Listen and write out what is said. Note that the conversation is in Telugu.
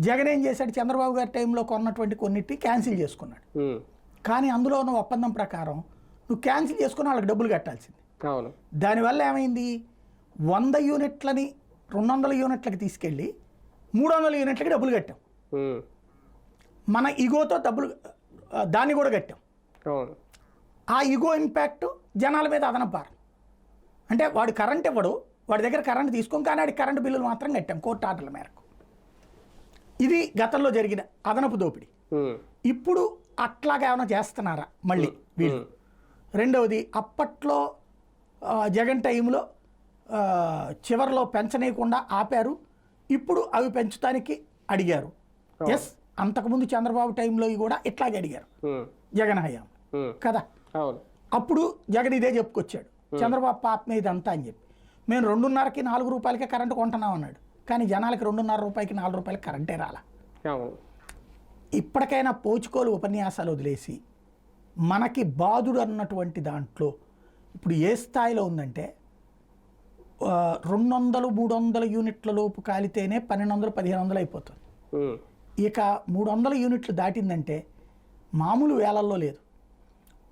జగన్ ఏం చేశాడు, చంద్రబాబు గారి టైంలో కొన్నటువంటి కొన్నిటి క్యాన్సిల్ చేసుకున్నాడు. కానీ అందులో ఉన్న ఒప్పందం ప్రకారం నువ్వు క్యాన్సిల్ చేసుకుని వాళ్ళకి డబ్బులు కట్టాల్సింది. దానివల్ల ఏమైంది, 100 యూనిట్లని 200 యూనిట్లకి తీసుకెళ్ళి 300 యూనిట్లకి డబ్బులు కట్టాం. మన ఇగోతో డబ్బులు దాన్ని కూడా కట్టాం. ఆ ఇగో ఇంపాక్ట్ జనాల మీద అదనపు భారం. అంటే వాడు కరెంట్ ఇవ్వడు, వాడి దగ్గర కరెంట్ తీసుకొని, కానీ వాడికి కరెంటు బిల్లులు మాత్రం కట్టాం కోర్టు ఆర్డర్ల మేరకు. ఇది గతంలో జరిగిన అదనపు దోపిడీ. ఇప్పుడు అట్లాగా ఏమైనా చేస్తున్నారా మళ్ళీ వీళ్ళు? రెండవది, అప్పట్లో జగన్ టైంలో చివరిలో పెంచనీయకుండా ఆపారు, ఇప్పుడు అవి పెంచడానికి అడిగారు. ఎస్, అంతకుముందు చంద్రబాబు టైంలో కూడా ఇట్లాగే అడిగారు జగన్ హయాం కదా. అప్పుడు జగన్ ఇదే చెప్పుకొచ్చాడు, చంద్రబాబు పాప మీద ఇదంతా అని చెప్పి. మేము 2.5కి 4 రూపాయలకే కరెంటు కొంటున్నాం అన్నాడు, కానీ జనాలకి 2.5 రూపాయలకి 4 రూపాయలకి కరెంటే రాలా. ఇప్పటికైనా పోచుకోలు ఉపన్యాసాలు వదిలేసి మనకి బాధుడు అన్నటువంటి దాంట్లో ఇప్పుడు ఏ స్థాయిలో ఉందంటే 200-300 యూనిట్ల లోపు కాలితేనే 1200-1500 అయిపోతుంది. ఇక 300 యూనిట్లు దాటిందంటే మామూలు వేలల్లో లేదు.